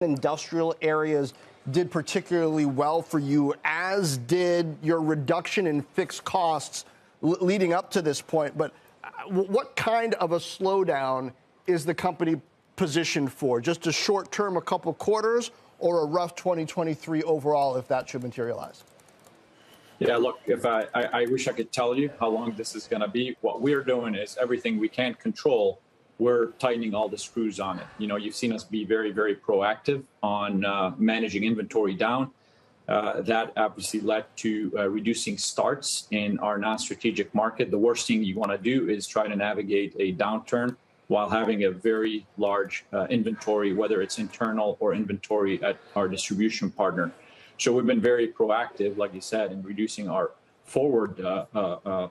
industrial areas did particularly well for you, as did your reduction in fixed costs leading up to this point. But what kind of a slowdown is the company positioned for? Just a short term, a couple quarters, or a rough 2023 overall, if that should materialize? Yeah, look, if I wish I could tell you how long this is going to be. What we're doing is everything we can't control, we're tightening all the screws on it. You know, you've seen us be very, very proactive on managing inventory down. That obviously led to reducing starts in our non-strategic market. The worst thing you want to do is try to navigate a downturn while having a very large inventory, whether it's internal or inventory at our distribution partner. So we've been very proactive, like you said, in reducing our forward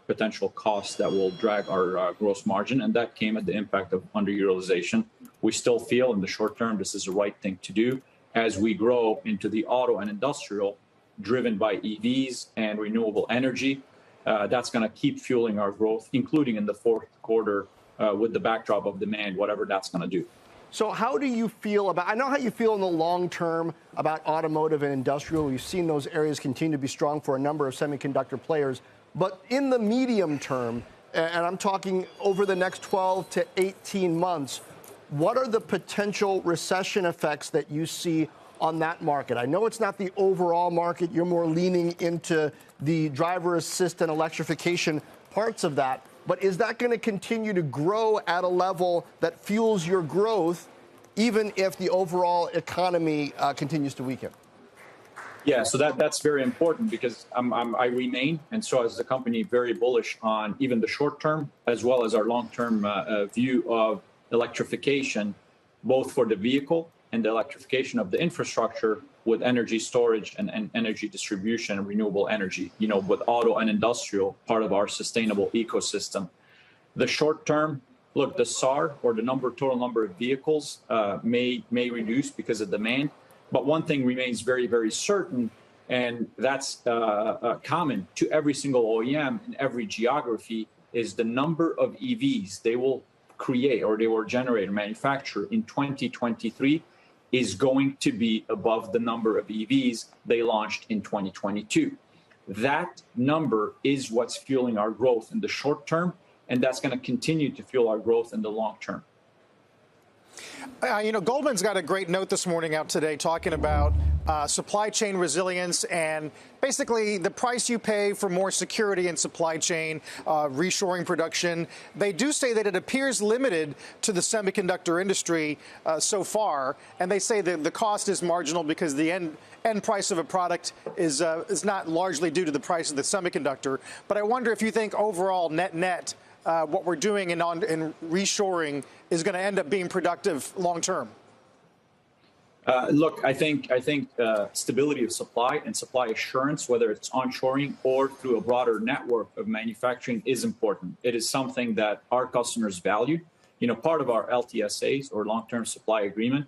potential costs that will drag our gross margin, and that came at the impact of underutilization. We still feel in the short term this is the right thing to do as we grow into the auto and industrial, driven by EVs and renewable energy. That's going to keep fueling our growth, including in the fourth quarter with the backdrop of demand, whatever that's going to do. So how do you feel about, I know how you feel in the long term about automotive and industrial. We've seen those areas continue to be strong for a number of semiconductor players. But in the medium term, and I'm talking over the next 12 to 18 months, what are the potential recession effects that you see on that market? I know it's not the overall market. You're more leaning into the driver assist and electrification parts of that. But is that going to continue to grow at a level that fuels your growth, even if the overall economy continues to weaken? Yeah, so that's very important because I remain, and so as the company, very bullish on even the short term as well as our long-term view of electrification, both for the vehicle and the electrification of the infrastructure with energy storage and energy distribution and renewable energy, you know, with auto and industrial, part of our sustainable ecosystem. The short term, look, the SAR, or the total number of vehicles, may reduce because of demand. But one thing remains very, very certain, and that's common to every single OEM in every geography, is the number of EVs they will create or they will generate or manufacture in 2023 is going to be above the number of EVs they launched in 2022. That number is what's fueling our growth in the short term, and that's going to continue to fuel our growth in the long term. You know, Goldman's got a great note this morning out today talking about supply chain resilience and basically the price you pay for more security in supply chain, reshoring production. They do say that it appears limited to the semiconductor industry so far, and they say that the cost is marginal because the end price of a product is not largely due to the price of the semiconductor. But I wonder if you think overall net what we're doing in reshoring is going to end up being productive long term. Look, I think stability of supply and supply assurance, whether it's onshoring or through a broader network of manufacturing, is important. It is something that our customers value. You know, part of our LTSAs, or long-term supply agreement,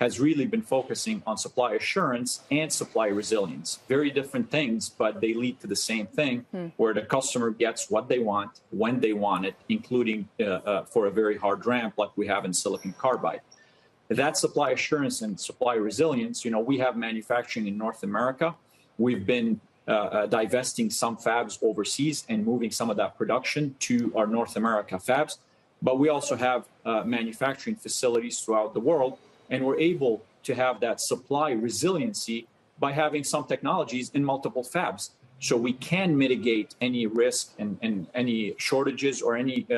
has really been focusing on supply assurance and supply resilience. Very different things, but they lead to the same thing, where the customer gets what they want, when they want it, including for a very hard ramp like we have in silicon carbide. That supply assurance and supply resilience, you know, we have manufacturing in North America. We've been divesting some fabs overseas and moving some of that production to our North America fabs. But we also have manufacturing facilities throughout the world, and we're able to have that supply resiliency by having some technologies in multiple fabs. So we can mitigate any risk and any shortages or any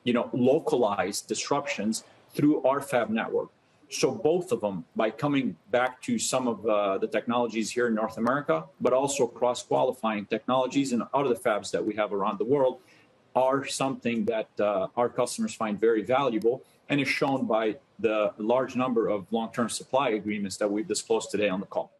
localized disruptions through our fab network. So both of them, by coming back to some of the technologies here in North America, but also cross-qualifying technologies and out of the fabs that we have around the world, are something that our customers find very valuable, and is shown by the large number of long-term supply agreements that we've disclosed today on the call.